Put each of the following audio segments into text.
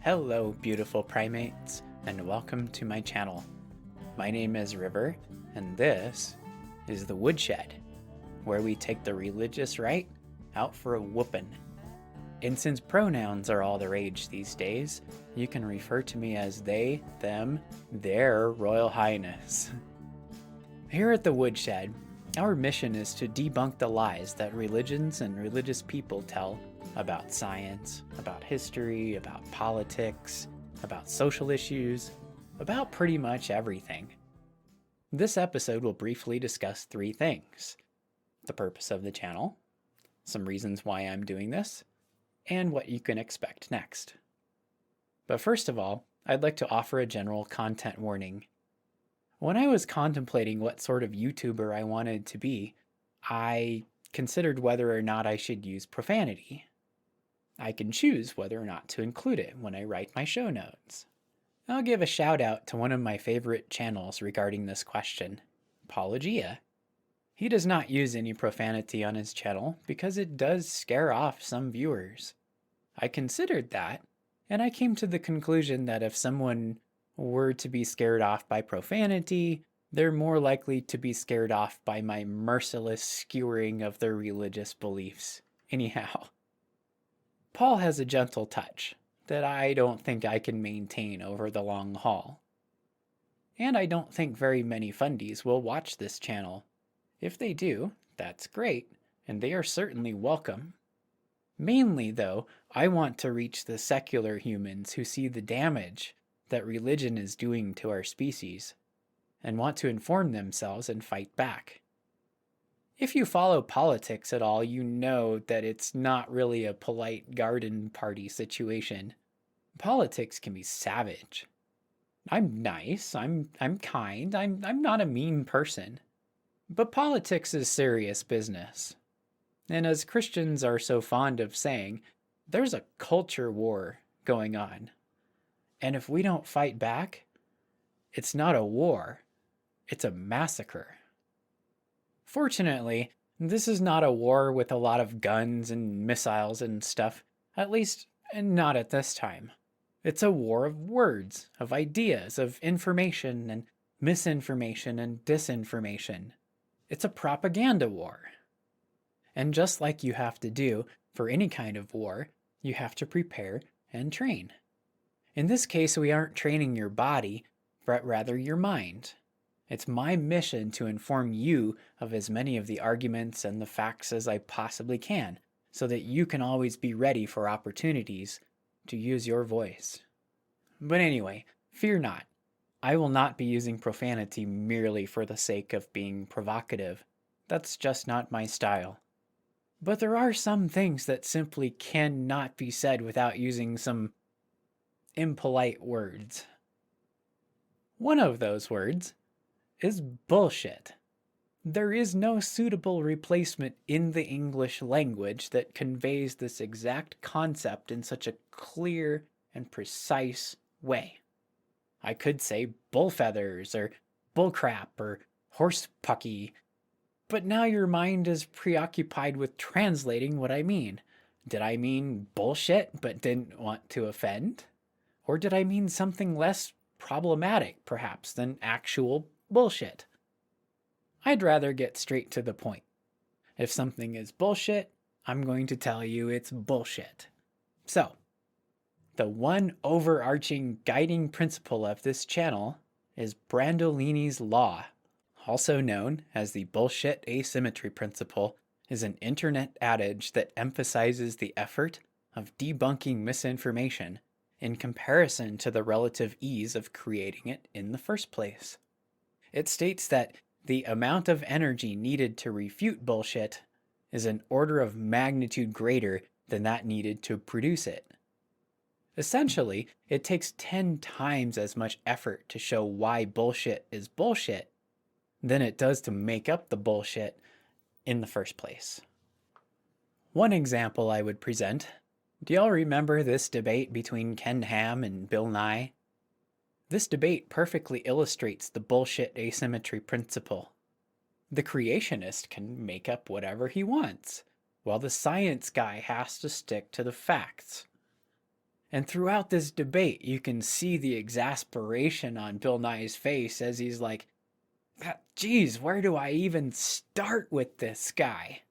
Hello, beautiful primates, and welcome to my channel. My name is River, and this is the Woodshed, where we take the religious right out for a whoopin'. And since pronouns are all the rage these days, you can refer to me as they, them, their Royal Highness. Here at the Woodshed, our mission is to debunk the lies that religions and religious people tell about science, about history, about politics, about social issues, about pretty much everything. This episode will briefly discuss three things: the purpose of the channel, some reasons why I'm doing this, and what you can expect next. But first of all, I'd like to offer a general content warning. When I was contemplating what sort of YouTuber I wanted to be, I considered whether or not I should use profanity. I can choose whether or not to include it when I write my show notes. I'll give a shout out to one of my favorite channels regarding this question, Apologia. He does not use any profanity on his channel because it does scare off some viewers. I considered that, and I came to the conclusion that if someone were to be scared off by profanity, they're more likely to be scared off by my merciless skewering of their religious beliefs. Anyhow, Paul has a gentle touch that I don't think I can maintain over the long haul. And I don't think very many fundies will watch this channel. If they do, that's great, and they are certainly welcome. Mainly, though, I want to reach the secular humans who see the damage that religion is doing to our species, and want to inform themselves and fight back. If you follow politics at all, you know that it's not really a polite garden party situation. Politics can be savage. I'm nice, I'm kind, I'm not a mean person. But politics is serious business. And as Christians are so fond of saying, there's a culture war going on. And if we don't fight back, it's not a war, it's a massacre. Fortunately, this is not a war with a lot of guns and missiles and stuff, at least not at this time. It's a war of words, of ideas, of information and misinformation and disinformation. It's a propaganda war. And just like you have to do for any kind of war, you have to prepare and train. In this case, we aren't training your body, but rather your mind. It's my mission to inform you of as many of the arguments and the facts as I possibly can, so that you can always be ready for opportunities to use your voice. But anyway, fear not. I will not be using profanity merely for the sake of being provocative. That's just not my style. But there are some things that simply cannot be said without using some impolite words. One of those words is bullshit. There is no suitable replacement in the English language that conveys this exact concept in such a clear and precise way. I could say bullfeathers or bullcrap or horsepucky, but now your mind is preoccupied with translating what I mean. Did I mean bullshit but didn't want to offend? Or did I mean something less problematic, perhaps, than actual bullshit? I'd rather get straight to the point. If something is bullshit, I'm going to tell you it's bullshit. So, the one overarching guiding principle of this channel is Brandolini's Law, also known as the bullshit asymmetry principle, is an internet adage that emphasizes the effort of debunking misinformation in comparison to the relative ease of creating it in the first place. It states that the amount of energy needed to refute bullshit is an order of magnitude greater than that needed to produce it. Essentially, it takes 10 times as much effort to show why bullshit is bullshit than it does to make up the bullshit in the first place. One example I would present: do y'all remember this debate between Ken Ham and Bill Nye? This debate perfectly illustrates the bullshit asymmetry principle. The creationist can make up whatever he wants, while the science guy has to stick to the facts. And throughout this debate, you can see the exasperation on Bill Nye's face as he's like, geez, where do I even start with this guy?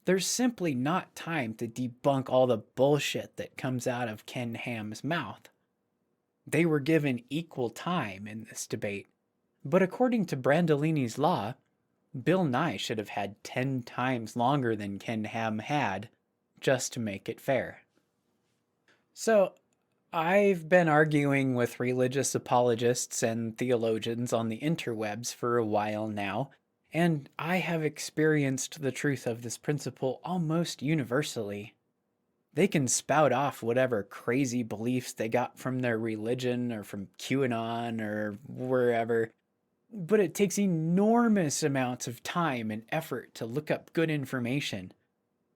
There's simply not time to debunk all the bullshit that comes out of Ken Ham's mouth. They were given equal time in this debate, but according to Brandolini's law, Bill Nye should have had 10 times longer than Ken Ham had, just to make it fair. So, I've been arguing with religious apologists and theologians on the interwebs for a while now, and I have experienced the truth of this principle almost universally. They can spout off whatever crazy beliefs they got from their religion or from QAnon or wherever, but it takes enormous amounts of time and effort to look up good information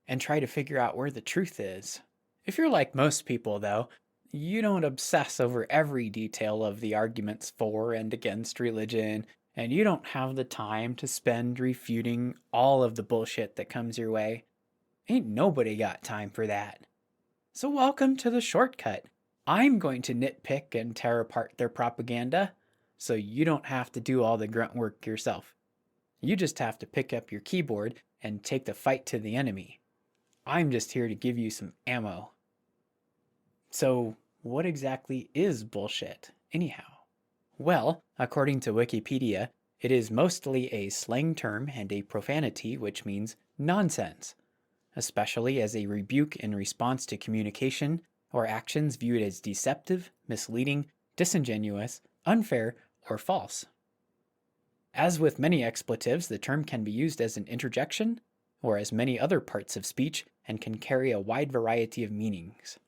and try to figure out where the truth is. If you're like most people, though, you don't obsess over every detail of the arguments for and against religion, and you don't have the time to spend refuting all of the bullshit that comes your way. Ain't nobody got time for that. So welcome to the shortcut. I'm going to nitpick and tear apart their propaganda, so you don't have to do all the grunt work yourself. You just have to pick up your keyboard and take the fight to the enemy. I'm just here to give you some ammo. So, what exactly is bullshit, anyhow? Well, according to Wikipedia, it is mostly a slang term and a profanity which means nonsense, especially as a rebuke in response to communication or actions viewed as deceptive, misleading, disingenuous, unfair, or false. As with many expletives, the term can be used as an interjection or as many other parts of speech and can carry a wide variety of meanings.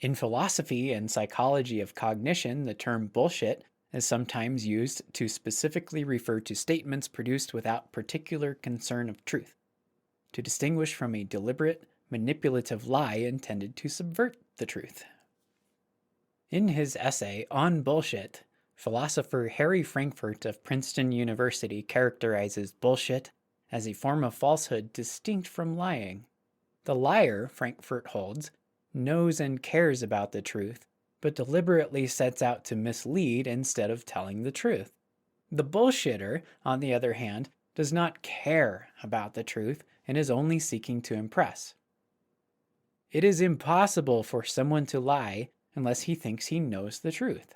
In philosophy and psychology of cognition, the term bullshit is sometimes used to specifically refer to statements produced without particular concern of truth, to distinguish from a deliberate, manipulative lie intended to subvert the truth. In his essay on bullshit, philosopher Harry Frankfurt of Princeton University characterizes bullshit as a form of falsehood distinct from lying. The liar, Frankfurt holds, knows and cares about the truth, but deliberately sets out to mislead instead of telling the truth. The bullshitter, on the other hand, does not care about the truth and is only seeking to impress. It is impossible for someone to lie unless he thinks he knows the truth.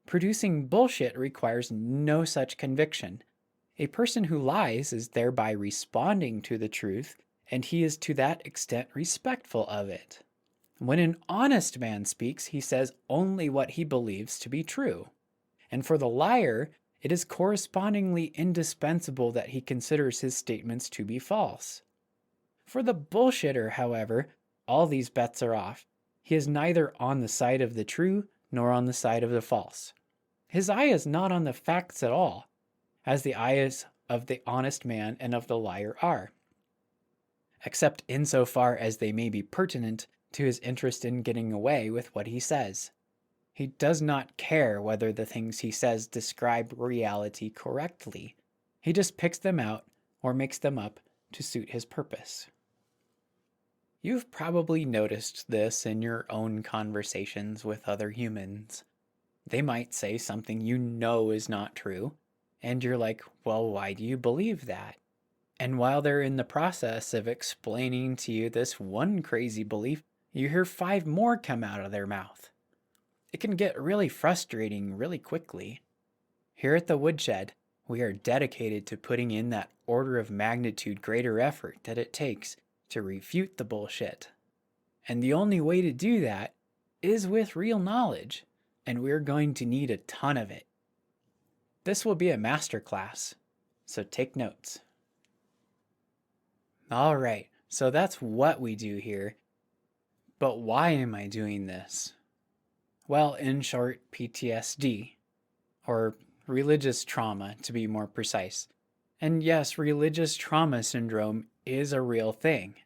Producing bullshit requires no such conviction. A person who lies is thereby responding to the truth, and he is to that extent respectful of it. When an honest man speaks, he says only what he believes to be true. And for the liar, it is correspondingly indispensable that he considers his statements to be false. For the bullshitter, however, all these bets are off. He is neither on the side of the true nor on the side of the false. His eye is not on the facts at all, as the eyes of the honest man and of the liar are, except insofar as they may be pertinent to his interest in getting away with what he says. He does not care whether the things he says describe reality correctly. He just picks them out or makes them up to suit his purpose. You've probably noticed this in your own conversations with other humans. They might say something you know is not true, and you're like, well, why do you believe that? And while they're in the process of explaining to you this one crazy belief, you hear 5 more come out of their mouth. It can get really frustrating really quickly. Here at the Woodshed, we are dedicated to putting in that order of magnitude greater effort that it takes to refute the bullshit. And the only way to do that is with real knowledge, and we're going to need a ton of it. This will be a masterclass, so take notes. All right, so that's what we do here. But why am I doing this? Well, in short, PTSD, or religious trauma to be more precise. And yes, religious trauma syndrome is a real thing.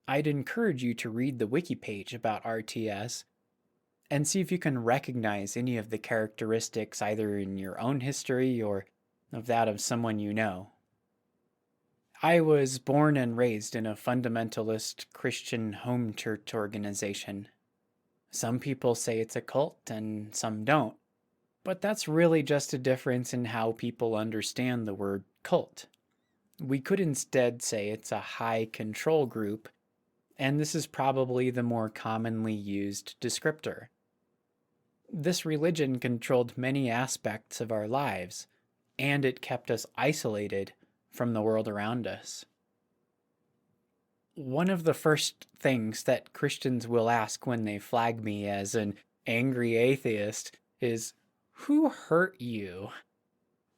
I'd encourage you to read the wiki page about RTS and see if you can recognize any of the characteristics either in your own history or of that of someone you know. I was born and raised in a fundamentalist Christian home church organization. Some people say it's a cult and some don't, but that's really just a difference in how people understand the word cult. We could instead say it's a high control group, and this is probably the more commonly used descriptor. This religion controlled many aspects of our lives, and it kept us isolated from the world around us. One of the first things that Christians will ask when they flag me as an angry atheist is, "Who hurt you?"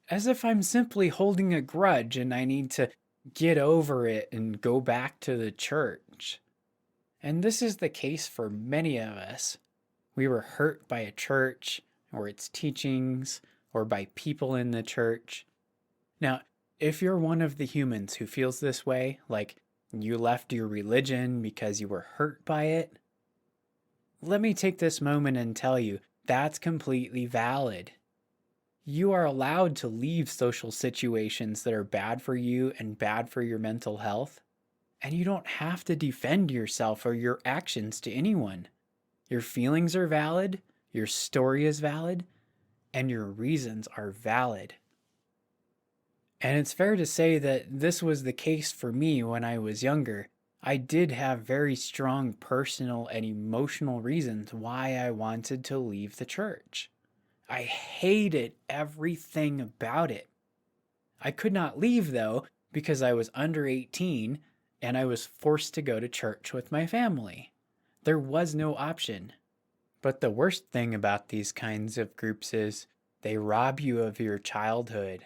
As if I'm simply holding a grudge and I need to get over it and go back to the church. And this is the case for many of us. We were hurt by a church or its teachings or by people in the church. Now, if you're one of the humans who feels this way, like you left your religion because you were hurt by it, let me take this moment and tell you that's completely valid. You are allowed to leave social situations that are bad for you and bad for your mental health, and you don't have to defend yourself or your actions to anyone. Your feelings are valid, your story is valid, and your reasons are valid. And it's fair to say that this was the case for me when I was younger. I did have very strong personal and emotional reasons why I wanted to leave the church. I hated everything about it. I could not leave, though, because I was under 18 and I was forced to go to church with my family. There was no option. But the worst thing about these kinds of groups is they rob you of your childhood.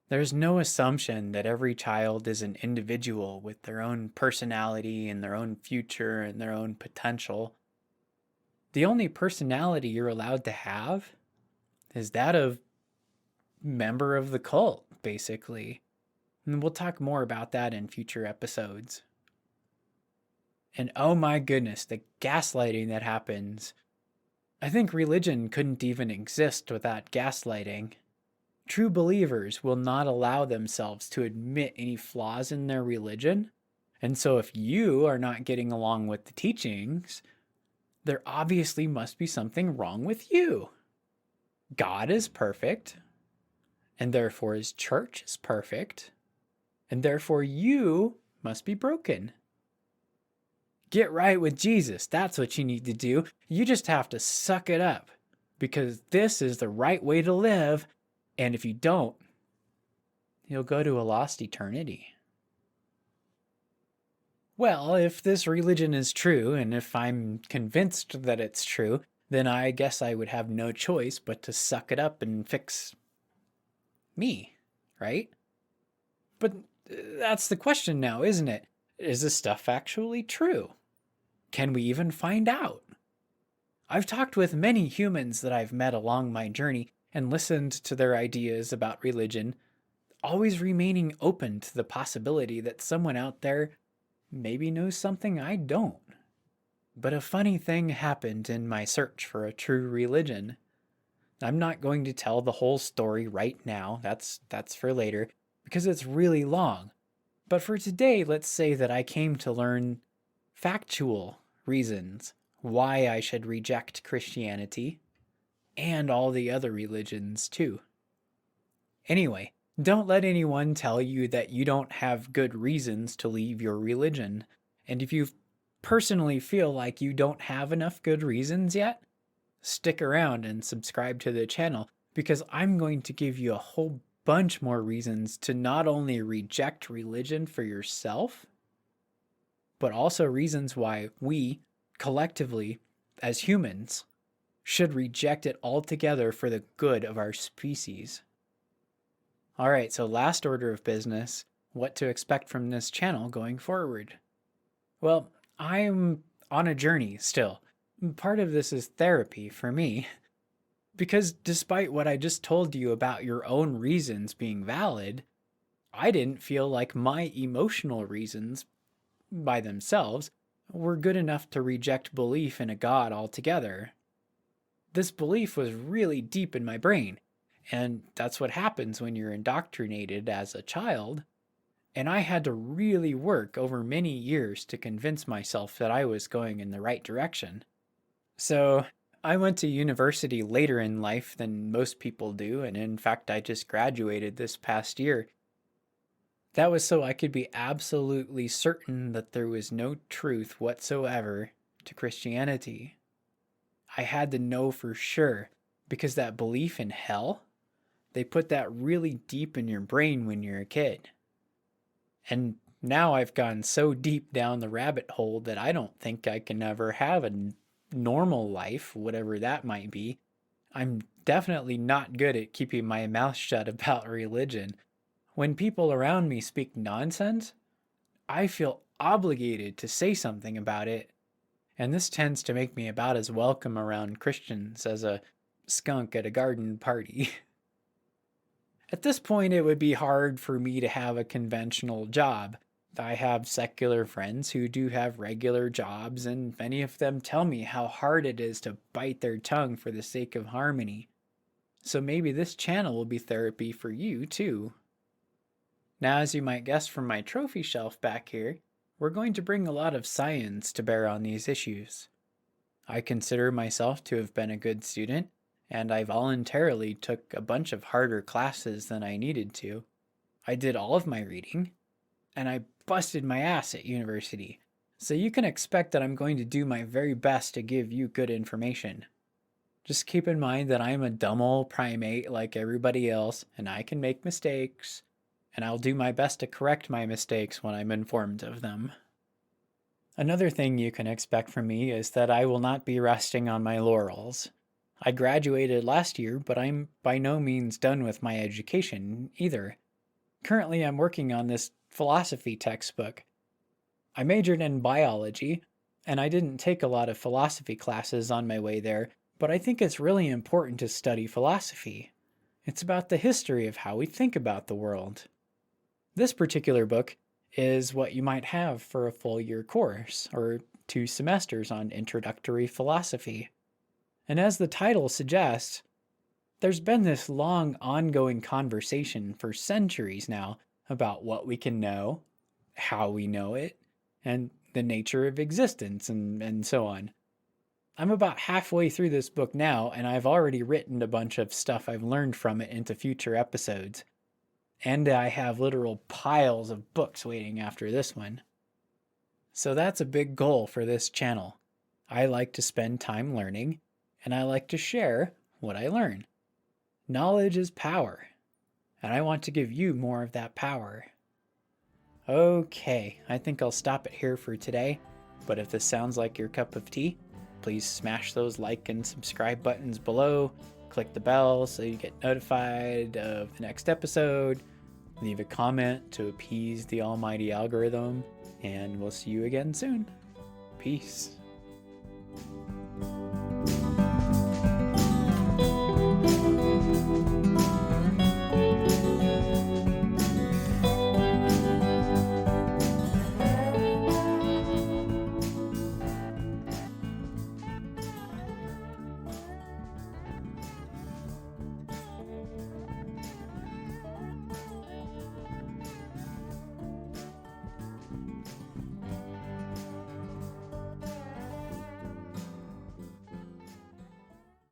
There's no assumption that every child is an individual with their own personality and their own future and their own potential. The only personality you're allowed to have is that of member of the cult, basically. And we'll talk more about that in future episodes. And oh my goodness, the gaslighting that happens. I think religion couldn't even exist without gaslighting. True believers will not allow themselves to admit any flaws in their religion. And so if you are not getting along with the teachings, there obviously must be something wrong with you. God is perfect, and therefore his church is perfect, and therefore you must be broken. Get right with Jesus. That's what you need to do. You just have to suck it up, because this is the right way to live, and if you don't, you'll go to a lost eternity. Well, if this religion is true, and if I'm convinced that it's true, then I guess I would have no choice but to suck it up and fix me, right? But that's the question now, isn't it? Is this stuff actually true? Can we even find out? I've talked with many humans that I've met along my journey and listened to their ideas about religion, always remaining open to the possibility that someone out there maybe knows something I don't. But a funny thing happened in my search for a true religion. I'm not going to tell the whole story right now, that's for later, because it's really long. But for today, let's say that I came to learn factual reasons why I should reject Christianity, and all the other religions too. Anyway, don't let anyone tell you that you don't have good reasons to leave your religion. And if you personally feel like you don't have enough good reasons yet, stick around and subscribe to the channel, because I'm going to give you a whole bunch more reasons to not only reject religion for yourself, but also reasons why we, collectively, as humans, should reject it altogether for the good of our species. Alright, so last order of business, what to expect from this channel going forward. Well, I'm on a journey still. Part of this is therapy for me. Because despite what I just told you about your own reasons being valid, I didn't feel like my emotional reasons, by themselves, were good enough to reject belief in a God altogether. This belief was really deep in my brain, and that's what happens when you're indoctrinated as a child. And I had to really work over many years to convince myself that I was going in the right direction. So, I went to university later in life than most people do, and in fact, I just graduated this past year. That was so I could be absolutely certain that there was no truth whatsoever to Christianity. I had to know for sure because that belief in hell, they put that really deep in your brain when you're a kid. And now I've gone so deep down the rabbit hole that I don't think I can ever have a normal life, whatever that might be. I'm definitely not good at keeping my mouth shut about religion. When people around me speak nonsense, I feel obligated to say something about it, and this tends to make me about as welcome around Christians as a skunk at a garden party. At this point, it would be hard for me to have a conventional job. I have secular friends who do have regular jobs, and many of them tell me how hard it is to bite their tongue for the sake of harmony. So maybe this channel will be therapy for you, too. Now, as you might guess from my trophy shelf back here, we're going to bring a lot of science to bear on these issues. I consider myself to have been a good student, and I voluntarily took a bunch of harder classes than I needed to. I did all of my reading, and I busted my ass at university, so you can expect that I'm going to do my very best to give you good information. Just keep in mind that I'm a dumb old primate like everybody else, and I can make mistakes, and I'll do my best to correct my mistakes when I'm informed of them. Another thing you can expect from me is that I will not be resting on my laurels. I graduated last year, but I'm by no means done with my education either. Currently, I'm working on this philosophy textbook. I majored in biology, and I didn't take a lot of philosophy classes on my way there, but I think it's really important to study philosophy. It's about the history of how we think about the world. This particular book is what you might have for a full year course, or 2 semesters on introductory philosophy. And as the title suggests, there's been this long ongoing conversation for centuries now about what we can know, how we know it, and the nature of existence, and so on. I'm about halfway through this book now, and I've already written a bunch of stuff I've learned from it into future episodes. And I have literal piles of books waiting after this one. So that's a big goal for this channel. I like to spend time learning, and I like to share what I learn. Knowledge is power, and I want to give you more of that power. Okay, I think I'll stop it here for today, but if this sounds like your cup of tea, please smash those like and subscribe buttons below, click the bell so you get notified of the next episode, leave a comment to appease the almighty algorithm, and we'll see you again soon. Peace.